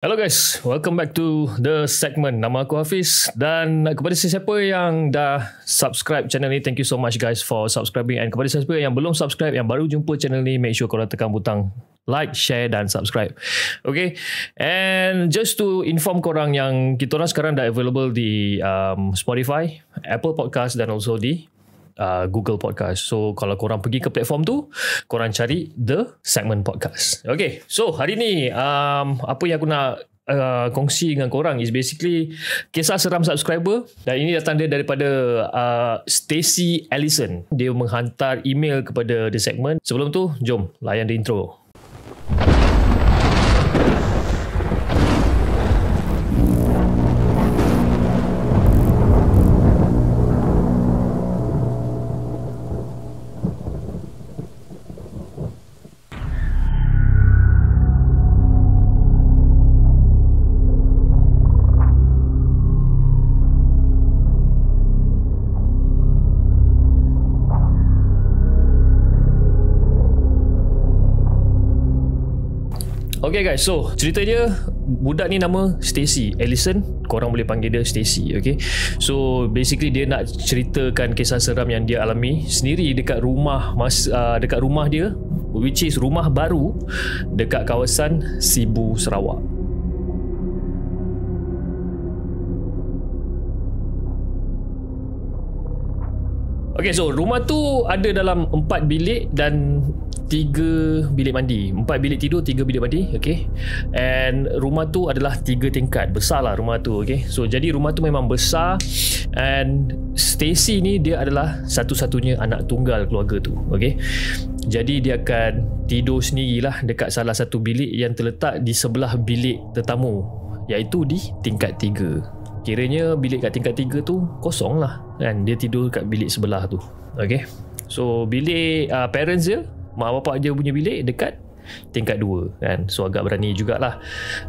Hello guys, welcome back to the segment. Nama aku Hafiz dan kepada sesiapa yang dah subscribe channel ni, thank you so much guys for subscribing, and kepada sesiapa yang belum subscribe, yang baru jumpa channel ni, make sure korang tekan butang like, share dan subscribe. Okay, and just to inform korang yang kita orang sekarang dah available di Spotify, Apple Podcast dan also di Google Podcast. So kalau korang pergi ke platform tu, korang cari The Segment Podcast. Okay, so hari ni apa yang aku nak kongsi dengan korang is basically kisah seram subscriber, dan ini datang dia daripada Stacy Ellison. Dia menghantar email kepada The Segment. Sebelum tu, jom layan the intro. Okay guys, so ceritanya budak ni nama Stacy Ellison. Korang boleh panggil dia Stacy, okay? So basically dia nak ceritakan kisah seram yang dia alami sendiri dekat rumah dekat rumah dia, which is rumah baru dekat kawasan Sibu, Sarawak. Okay, so rumah tu ada dalam 4 bilik dan 3 bilik mandi. 4 bilik tidur, 3 bilik mandi. Okay, and rumah tu adalah 3 tingkat. Besar lah rumah tu. Okay, so jadi rumah tu memang besar, and Stacy ni dia adalah satu-satunya anak tunggal keluarga tu. Okay, jadi dia akan tidur sendirilah dekat salah satu bilik yang terletak di sebelah bilik tetamu, iaitu di tingkat 3. Kiranya bilik kat tingkat 3 tu kosong lah kan, dia tidur kat bilik sebelah tu. Okay, so bilik parents dia, mak bapak dia punya bilik dekat tingkat 2 kan. So agak berani jugalah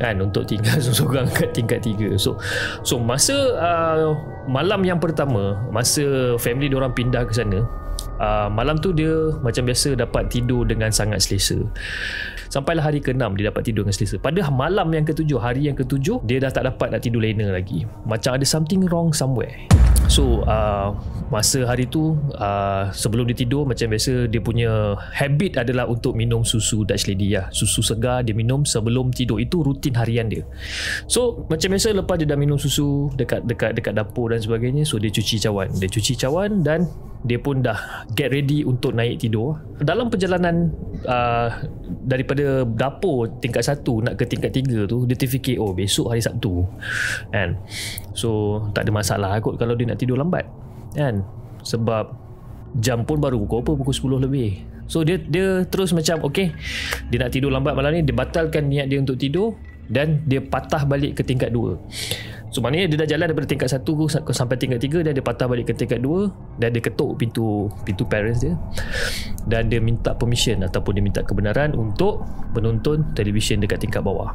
kan untuk tinggal seorang kat tingkat 3. So masa malam yang pertama, masa family diorang pindah ke sana, malam tu dia macam biasa dapat tidur dengan sangat selesa. Sampailah hari ke-6 dia dapat tidur dengan selesa. Pada malam yang ke-7, hari yang ke-7, dia dah tak dapat nak tidur lena lagi. Macam ada something wrong somewhere. So masa hari tu, sebelum dia tidur, macam biasa dia punya habit adalah untuk minum susu Dutch Lady lah. Susu segar dia minum sebelum tidur. Itu rutin harian dia. So macam biasa lepas dia dah minum susu dekat dapur dan sebagainya, so dia cuci cawan dan dia pun dah get ready untuk naik tidur. Dalam perjalanan daripada dapur tingkat 1 nak ke tingkat 3 tu, dia terfikir, oh besok hari Sabtu kan, so tak ada masalah kot kalau dia nak tidur lambat kan, sebab jam pun baru pukul 10 lebih. So dia terus macam okay, dia nak tidur lambat malam ni. Dia batalkan niat dia untuk tidur dan dia patah balik ke tingkat 2. So maknanya dia dah jalan daripada tingkat 1 sampai tingkat 3, dan dia patah balik ke tingkat 2, dan dia ketuk pintu parents dia, dan dia minta permission ataupun dia minta kebenaran untuk menonton televisyen dekat tingkat bawah.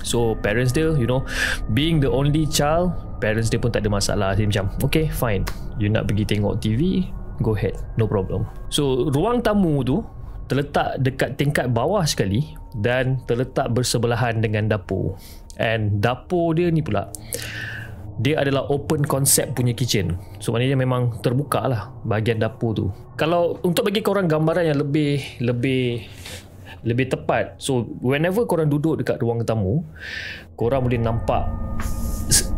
So parents dia, you know, being the only child, parents dia pun tak ada masalah. Dia macam okay fine, you nak pergi tengok TV, go ahead, no problem. So ruang tamu tu terletak dekat tingkat bawah sekali dan terletak bersebelahan dengan dapur. And dapur dia ni pula, dia adalah open concept punya kitchen. So maknanya memang terbuka lah bahagian dapur tu. Kalau untuk bagi korang gambaran yang lebih tepat, so whenever korang duduk dekat ruang tamu, korang boleh nampak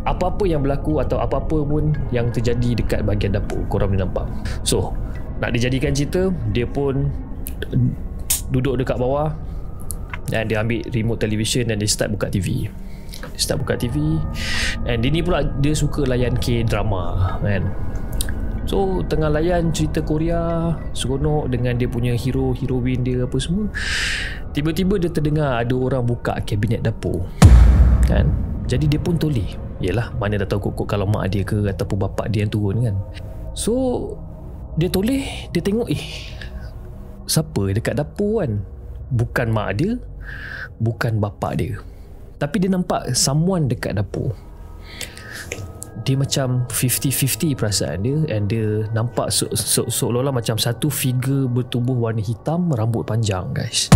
apa-apa yang berlaku atau apa-apa pun yang terjadi dekat bahagian dapur, korang boleh nampak. So nak dijadikan cerita, dia pun duduk dekat bawah dan dia ambil remote television dan dia start buka TV. And dia ni pula dia suka layan K-drama kan. So tengah layan cerita Korea seronok dengan dia punya hero, heroine dia apa semua, tiba-tiba dia terdengar ada orang buka kabinet dapur kan. Jadi dia pun toleh. Yelah, mana dah tahu kok kalau mak dia ke ataupun bapak dia yang turun kan. So dia toleh, dia tengok siapa dekat dapur kan. Bukan mak dia, bukan bapak dia, tapi dia nampak someone dekat dapur. Dia macam 50-50 perasaan dia, and dia nampak seolah-olah macam satu figure bertubuh warna hitam, rambut panjang guys.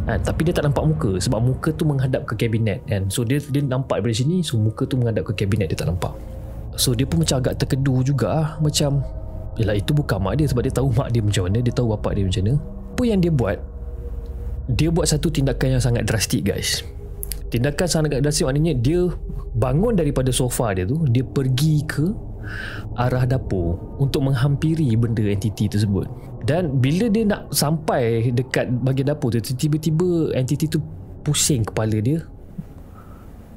Tapi dia tak nampak muka sebab muka tu menghadap ke kabinet kan. So dia nampak dari sini, so muka tu menghadap ke kabinet, dia tak nampak. So dia pun macam agak terkedu juga macam yelah itu bukan mak dia, sebab dia tahu mak dia macam mana, dia tahu bapak dia macam mana. Apa yang dia buat? Dia buat satu tindakan yang sangat drastik guys. Tindakan sangat drastik maknanya dia bangun daripada sofa dia tu, dia pergi ke arah dapur untuk menghampiri benda entiti tersebut. Dan bila dia nak sampai dekat bahagian dapur tu, tiba-tiba entiti tu pusing kepala dia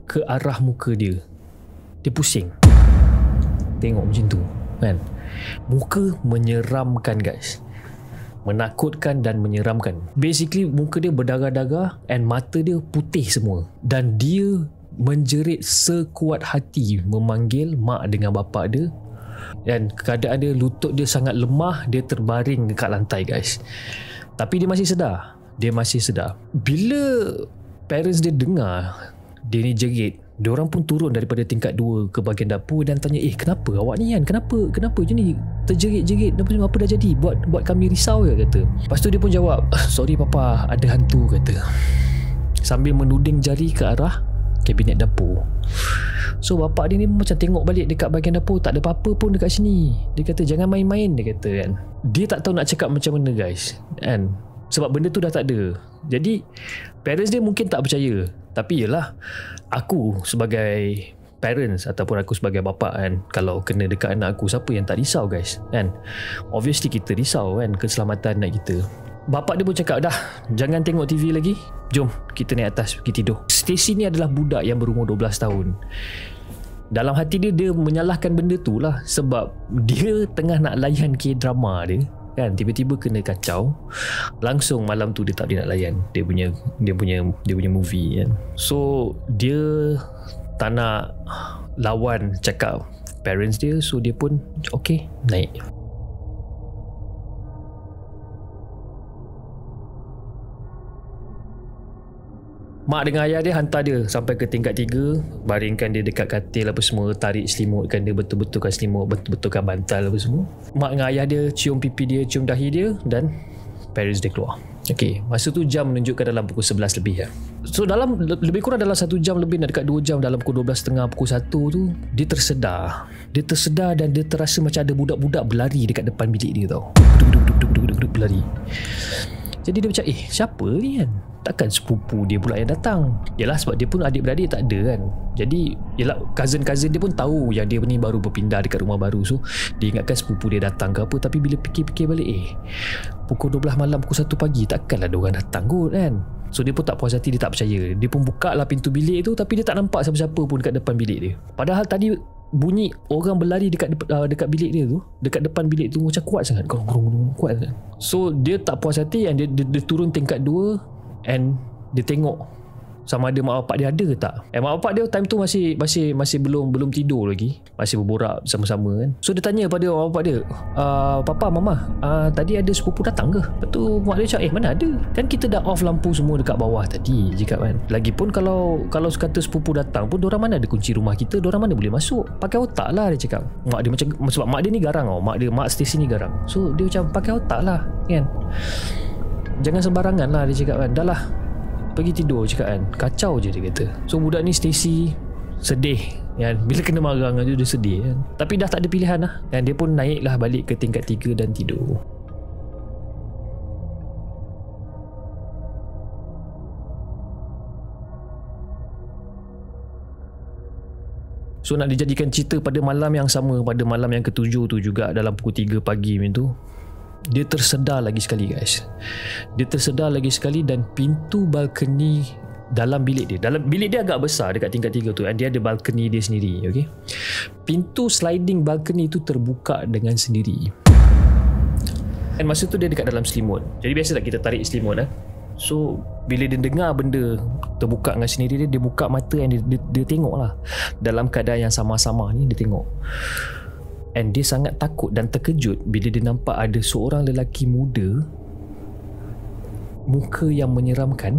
ke arah muka dia. Dia pusing. Tengok macam tu kan. Muka menyeramkan guys, menakutkan dan menyeramkan. Basically muka dia berdarah-darah and mata dia putih semua. Dan dia menjerit sekuat hati memanggil mak dengan bapak dia. Dan keadaan dia, lutut dia sangat lemah, dia terbaring dekat lantai guys. Tapi dia masih sedar. Dia masih sedar. Bila parents dia dengar dia ni jerit, diorang pun turun daripada tingkat 2 ke bahagian dapur dan tanya, kenapa awak ni kan, kenapa je ni terjerit-jerit, apa dah jadi, buat kami risau ya, kata. Lepas tu dia pun jawab, sorry papa, ada hantu, kata, sambil menuding jari ke arah kabinet dapur. So bapak dia ni macam tengok balik dekat bahagian dapur, tak ada apa-apa pun dekat sini. Dia kata jangan main-main, dia kata kan. Dia tak tahu nak cakap macam mana guys kan, sebab benda tu dah tak ada. Jadi parents dia mungkin tak percaya. Tapi yelah, aku sebagai parents ataupun aku sebagai bapa kan, kalau kena dekat anak aku, siapa yang tak risau guys kan. Obviously kita risau kan keselamatan anak kita. Bapak dia pun cakap, dah jangan tengok TV lagi, jom kita naik atas pergi tidur. Stacy ni adalah budak yang berumur 12 tahun. Dalam hati dia, dia menyalahkan benda tu lah, sebab dia tengah nak layan K-drama dia kan, tiba-tiba kena kacau. Langsung malam tu dia tak boleh nak layan dia punya movie kan. So dia tak nak lawan cakap parents dia, so dia pun okay naik. Mak dengan ayah dia hantar dia sampai ke tingkat 3, baringkan dia dekat katil apa semua, tarik selimutkan dia, betul-betulkan selimut, betul-betulkan bantal apa semua. Mak dengan ayah dia cium pipi dia, cium dahi dia, dan parents dia keluar. Okay, masa tu jam menunjukkan dalam pukul 11 lebih ya. So dalam lebih kurang dalam 1 jam lebih, nak dekat 2 jam, dalam pukul 12.30 pukul 1 tu dia tersedar dan dia terasa macam ada budak-budak berlari dekat depan bilik dia tau. Duduk berlari. Jadi dia macam siapa ni kan? Takkan sepupu dia pula yang datang. Yalah, sebab dia pun adik-beradik tak ada kan. Jadi yalah, cousin-cousin dia pun tahu yang dia ni baru berpindah dekat rumah baru. So dia ingatkan sepupu dia datang ke apa. Tapi bila fikir-fikir balik, pukul 12 malam, pukul 1 pagi, takkanlah diorang datang kot kan. So dia pun tak puas hati, dia tak percaya. Dia pun buka lah pintu bilik tu, tapi dia tak nampak siapa-siapa pun dekat depan bilik dia. Padahal tadi bunyi orang berlari dekat bilik dia tu, dekat depan bilik tu macam kuat sangat, kuat sangat. So dia tak puas hati, and dia turun tingkat 2 and dia tengok sama ada mak bapak dia ada ke tak. Mak bapak dia time tu masih belum tidur lagi, masih berborak bersama-sama kan. So dia tanya pada mak bapak dia, papa, mama, tadi ada sepupu datang ke? Lepas tu mak dia cakap, mana ada, kan kita dah off lampu semua dekat bawah tadi, cakap kan. Lagipun kalau kata sepupu datang pun, diorang mana ada kunci rumah kita, diorang mana boleh masuk, pakai otak lah, dia cakap. Mak dia macam, sebab mak dia ni garang tau, mak Stacy ni garang. So dia macam pakai otak lah kan, jangan sembarangan lah, dia cakap kan. Dah lah, pergi tidur, cakap kan. Kacau je dia kata. So budak ni Stacy sedih kan, bila kena marah dengan dia sedih kan. Tapi dah tak ada pilihan lah, dan dia pun naik lah balik ke tingkat 3 dan tidur. So nak dijadikan cerita, pada malam yang sama, pada malam yang ke-7 tu juga, dalam pukul 3 pagi macam tu, dia tersedar lagi sekali guys. Dia tersedar lagi sekali, dan pintu balkoni dalam bilik dia agak besar dekat tingkat 3 tu, dan dia ada balkoni dia sendiri. Okay, pintu sliding balkoni tu terbuka dengan sendiri. Dan masa tu dia dekat dalam selimut. Jadi biasalah kita tarik selimut So bila dia dengar benda terbuka dengan sendiri, dia buka mata dan dia tengok lah. Dalam keadaan yang sama-sama ni, dia tengok. And dia sangat takut dan terkejut bila dia nampak ada seorang lelaki muda, muka yang menyeramkan,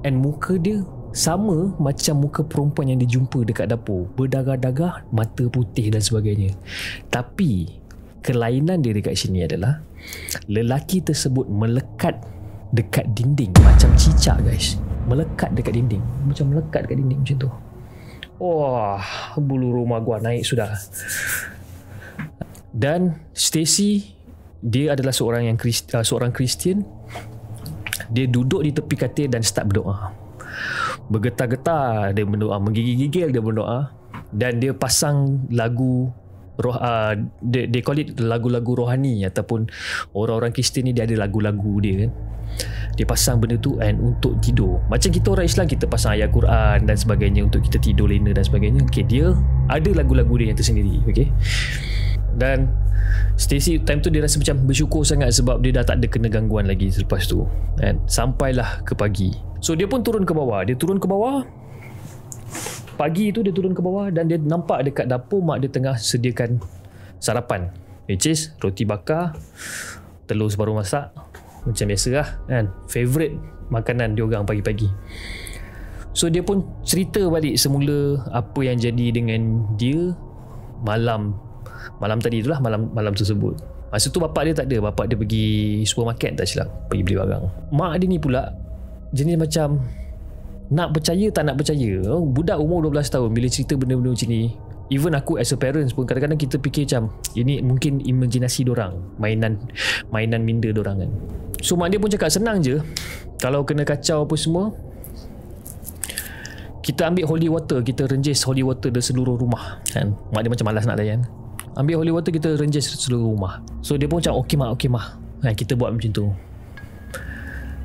and muka dia sama macam muka perempuan yang dia jumpa dekat dapur, berdarah-darah, mata putih dan sebagainya. Tapi kelainan dia dekat sini adalah lelaki tersebut melekat dekat dinding macam cicak guys. Melekat dekat dinding. Macam melekat dekat dinding macam tu. Wah, bulu rumah gua naik sudah. Dan Stacy, dia adalah seorang Kristian. Dia duduk di tepi katil dan start berdoa. Bergetar-getar dia berdoa, menggigil-gigil dia berdoa, dan dia pasang lagu they call it lagu-lagu rohani, ataupun orang-orang Kristian ni dia ada lagu-lagu dia kan. Dia pasang benda tu and untuk tidur. Macam kita orang Islam, kita pasang ayat Quran dan sebagainya untuk kita tidur lena dan sebagainya. Okay, dia ada lagu-lagu dia yang tersendiri. Okay, dan Stacy time tu dia rasa macam bersyukur sangat sebab dia dah tak ada kena gangguan lagi selepas tu. And sampailah ke pagi. So dia pun turun ke bawah. Pagi tu dia turun ke bawah dan dia nampak dekat dapur mak dia tengah sediakan sarapan, which is roti bakar, telur separuh masak, macam biasa lah kan, favourite makanan dia orang pagi-pagi. So dia pun cerita balik semula apa yang jadi dengan dia malam tadi tu lah, malam tersebut. Masa tu bapak dia tak ada, bapak dia pergi supermarket tak silap, pergi beli barang. Mak dia ni pula jenis macam nak percaya tak nak percaya. Budak umur 12 tahun bila cerita benda-benda macam ni, even aku as a parents pun kadang-kadang kita fikir macam ini mungkin imajinasi dorang, mainan minda dorang kan. So mak dia pun cakap senang je, kalau kena kacau apa semua, kita ambil holy water, kita renjis holy water di seluruh rumah kan. Mak dia macam malas nak layan. Ambil holy water, kita renjis seluruh rumah. So dia pun macam okey mak kan, kita buat macam tu.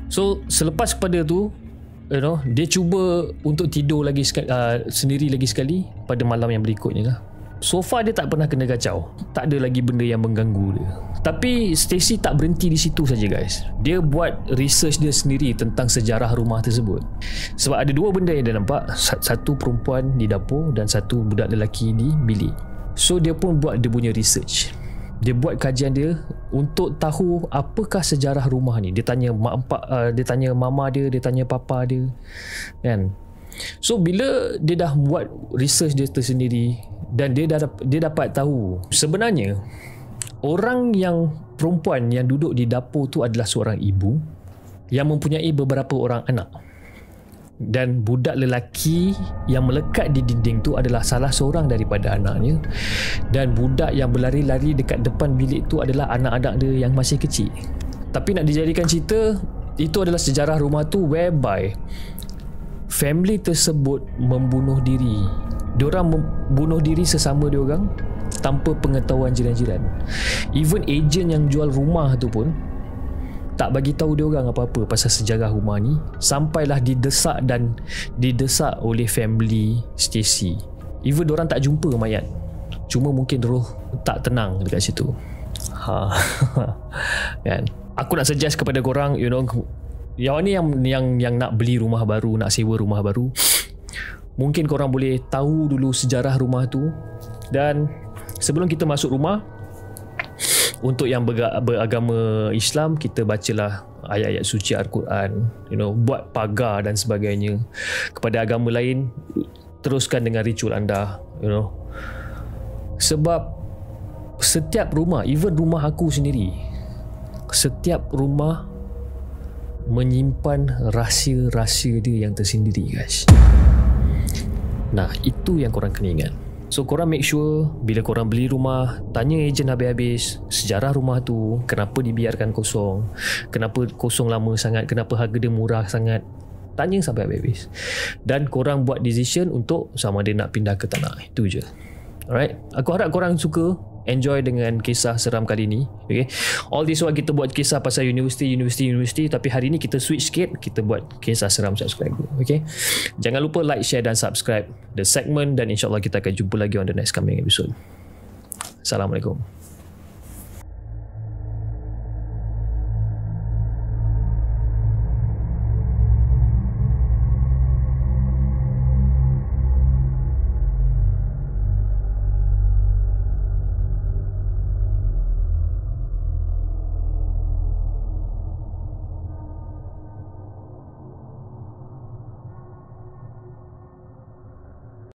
So selepas pada tu, dia cuba untuk tidur lagi sendiri lagi sekali pada malam yang berikutnya lah. So far dia tak pernah kena kacau, tak ada lagi benda yang mengganggu dia. Tapi Stacy tak berhenti di situ saja guys. Dia buat research dia sendiri tentang sejarah rumah tersebut. Sebab ada dua benda yang dia nampak, satu perempuan di dapur dan satu budak lelaki di bilik. So dia pun buat dia punya research. Dia buat kajian dia untuk tahu apakah sejarah rumah ni. Dia tanya dia tanya mama dia tanya papa dia kan. So bila dia dah buat research dia tersendiri dan dia dapat tahu sebenarnya orang yang perempuan yang duduk di dapur tu adalah seorang ibu yang mempunyai beberapa orang anak. Dan budak lelaki yang melekat di dinding tu adalah salah seorang daripada anaknya. Dan budak yang berlari-lari dekat depan bilik tu adalah anak-anak dia yang masih kecil. Tapi nak dijadikan cerita, itu adalah sejarah rumah tu whereby family tersebut membunuh diri. Diorang membunuh diri sesama diorang tanpa pengetahuan jiran-jiran. Even ejen yang jual rumah tu pun tak bagi tahu dia orang apa-apa pasal sejarah rumah ni, sampailah didesak oleh family Stacy. Even diorang tak jumpa mayat, cuma mungkin roh tak tenang dekat situ. Kan? Aku nak suggest kepada korang, yang ni yang nak beli rumah baru, nak sewa rumah baru, mungkin korang boleh tahu dulu sejarah rumah tu. Dan sebelum kita masuk rumah, untuk yang beragama Islam, kita bacalah ayat-ayat suci Al-Quran, buat pagar dan sebagainya. Kepada agama lain, teruskan dengan ritual anda, sebab setiap rumah, even rumah aku sendiri, setiap rumah menyimpan rahsia-rahsia dia yang tersendiri guys. Nah, itu yang korang kena ingat. So korang make sure bila korang beli rumah, tanya ejen habis-habis sejarah rumah tu, kenapa dibiarkan kosong, kenapa kosong lama sangat, kenapa harga dia murah sangat. Tanya sampai habis-habis. Dan korang buat decision untuk sama ada nak pindah ke tak nak. Itu je. Alright, aku harap korang suka, enjoy dengan kisah seram kali ni. Okay, all this while kita buat kisah pasal universiti, tapi hari ni kita switch sikit, kita buat kisah seram subscriber. Okay, jangan lupa like, share dan subscribe the segment, dan insyaAllah kita akan jumpa lagi on the next coming episode. Assalamualaikum.